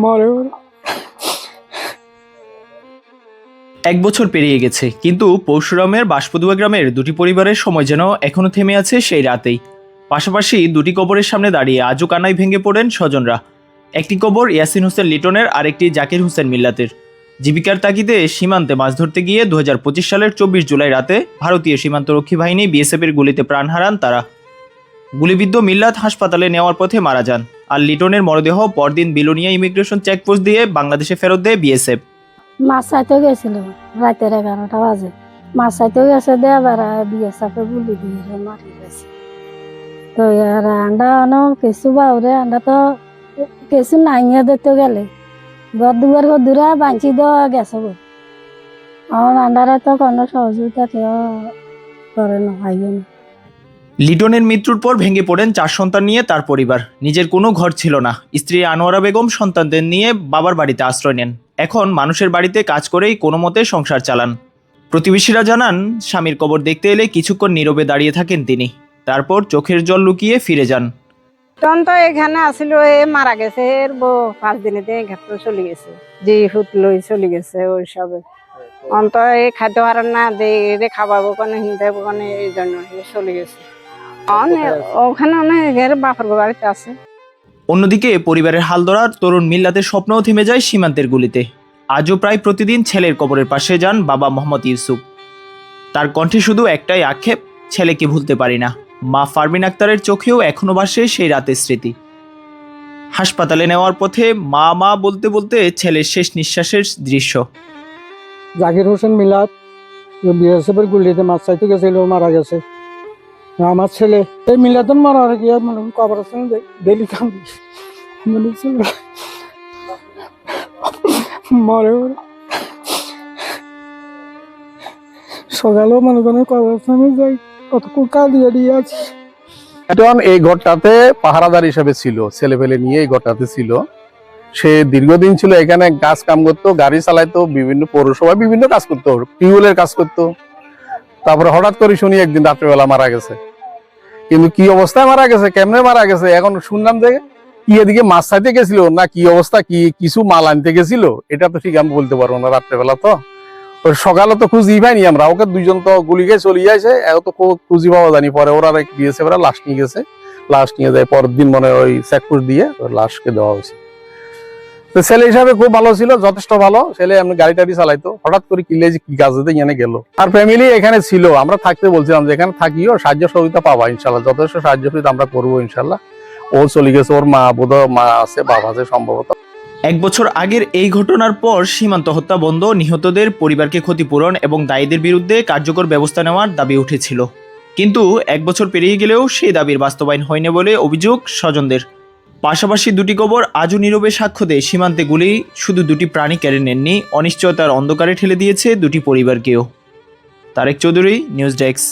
মরে এক বছর পেরিয়ে গেছে, কিন্তু পরশুরামের বাঁশপদুয়া গ্রামের দুটি পরিবারের সময় যেন এখনো থেমে আছে সেই রাতেই। পাশাপাশি দুটি কবরের সামনে দাঁড়িয়ে আজও কান্নায় ভেঙে পড়েন স্বজনরা। একটি কবর ইয়াসিন হোসেন লিটনের, আরেকটি জাকির হোসেন মিল্লাতের। জীবিকার তাগিদে সীমান্তে মাছ ধরতে গিয়ে 2025 সালের 24 জুলাই রাতে ভারতীয় সীমান্তরক্ষী বাহিনী বিএসএফের গুলিতে প্রাণ হারান তারা। গুলিবিদ্ধ মিল্লাত হাসপাতালে নেওয়ার পথে মারা যান, আর লিটনের মরদেহ পরদিন বিলোনিয়া ইমিগ্রেশন চেকপোস্ট দিয়ে বাংলাদেশে ফেরত দেয় বিএসএফ। মাছ চাইতে গেছিল রাতের 11টা বাজে। মাছ চাইতে গেছে দেবার বিএসএফে গুলি দিয়ে মারি গেছে। তো আন্ডা কিছু বাউরে আন্ডা তো কিছু নাইয়া দিতে গেলে ঘর দুয়ার দূরা বাঁচি দেওয়া গেছে গো। আমার আন্ডারে তো কোনো সহযোগিতা কেউ করে না, ভাইও না। লিটনের মৃত্যুর পর ভেঙে পড়েন 4 সন্তান নিয়ে তার পরিবার। নিজের কোনো ঘর ছিল না। স্ত্রী আনোয়ারা বেগম সন্তানদের নিয়ে বাবার বাড়িতে আশ্রয় নেন। এখন মানুষের বাড়িতে কাজ করেই কোনো মতে সংসার চালান। প্রতিবেশীরা জানান, স্বামীর কবর দেখতে এলে কিছুক্ষণ নীরবে দাঁড়িয়ে থাকেন তিনি, তারপর চোখের জল লুকিয়ে ফিরে যান। তখন তো এখানে আসিল, এ মারা গেছে, এর 5 দিনেতে ঘাটতে চলে গেছে, যে হুত লই চলে গেছে ওই সবে। অন্ত এই খাদ্য হারান না দে খাওয়াবো কেন হিনতে কেন, এই জন্য চলে গেছে। ওখানে অনেক বাপের বাড়িতে আছে। অন্যদিকে পরিবারের হাল ধরার তরুণ মিল্লাতের স্বপ্নও থেমে যায় সীমান্তের গুলিতে। আজও প্রায় প্রতিদিন ছেলের কবরের পাশে যান বাবা মোহাম্মদ ইউসুফ। তার কণ্ঠে শুধু একটাই আক্ষেপ, ছেলেকে ভুলতে পারি না। মা ফারমিন আক্তারের চোখেও এখনো ভাসে সেই রাতের স্মৃতি। হাসপাতালে নেওয়ার পথে মা মা বলতে বলতে ছেলের শেষ নিঃশ্বাসের দৃশ্য। জাকির হোসেন মিলাদ বিএসএফের গুলিতে মাছ চাইতে গেছিল, মারা গেছে। আমার ছেলে এই মিলাদন মারার গিয়ে মানে কবর ডেলি কান্দি মরে সকালেও মনে করেন কবরস্থানে যাই, কতক্ষণ কাঁদিয়ে দিয়ে আছি। এখন এই ঘরটাতে পাহারাদার হিসেবে ছিল, ছেলে পেলে নিয়ে এই ঘরটাতে ছিল। সে দীর্ঘদিন ছিল এখানে, কাজ কাম করতো, গাড়ি চালাইতো, বিভিন্ন পৌরসভায় বিভিন্ন কাজ করতো, টিউবওয়েলের কাজ করতো। তারপরে হঠাৎ করে শুনি একদিন রাত্রেবেলা মারা গেছে। কিন্তু কি অবস্থায় মারা গেছে, কেমনে মারা গেছে, এখন শুনলাম যে কি এদিকে মাছ চাইতে গেছিল না কি অবস্থা, কি কিছু মাল আনতে গেছিল, এটা তো ঠিক আমি বলতে পারবো না। রাত্রেবেলা তো সকালে তো খুঁজি পাইনি আমরা, ওকে দুইজন তো গুলি খেয়ে চলে যাইছে, এত তো খুঁজি পাওয়া জানি। পরে ওরা দিয়েছে, ওরা লাশ নিয়ে গেছে, লাশ নিয়ে যায় পরের দিন মনে ওই চেকপোস্ট দিয়ে লাশকে দেওয়া হয়েছে। তো ছেলে হিসাবে খুব ভালো ছিল, যথেষ্ট ভালো ছেলে। এমনি গাড়ি টাড়ি চালাইতো, হঠাৎ করে কিনলে যে কি কাজে এখানে গেল। আর ফ্যামিলি এখানে ছিল, আমরা থাকতে বলছিলাম যে এখানে থাকিও সাহায্য সহযোগিতা পাবা ইনশাল্লাহ, যথেষ্ট সাহায্য সহযোগিতা আমরা করবো ইনশাল্লাহ। ও চলে গেছে, ওর মা বোধহয় মা আছে, বাবা আছে সম্ভবত। 1 বছর আগের এই ঘটনার পর সীমান্ত হত্যা বন্ধ, নিহতদের পরিবারকে ক্ষতিপূরণ এবং দায়ীদের বিরুদ্ধে কার্যকর ব্যবস্থা নেওয়ার দাবি উঠেছিল। কিন্তু 1 বছর পেরিয়ে গেলেও সেই দাবির বাস্তবায়ন হয়নি বলে অভিযোগ স্বজনদের। পাশাপাশি দুটি কবর আজও নীরবে সাক্ষ্য দেয়, সীমান্তে গুলি শুধু দুটি প্রাণী কেড়ে নেননি, অনিশ্চয়তার অন্ধকারে ঠেলে দিয়েছে দুটি পরিবারকেও। Tareq Chowdhury, news desk.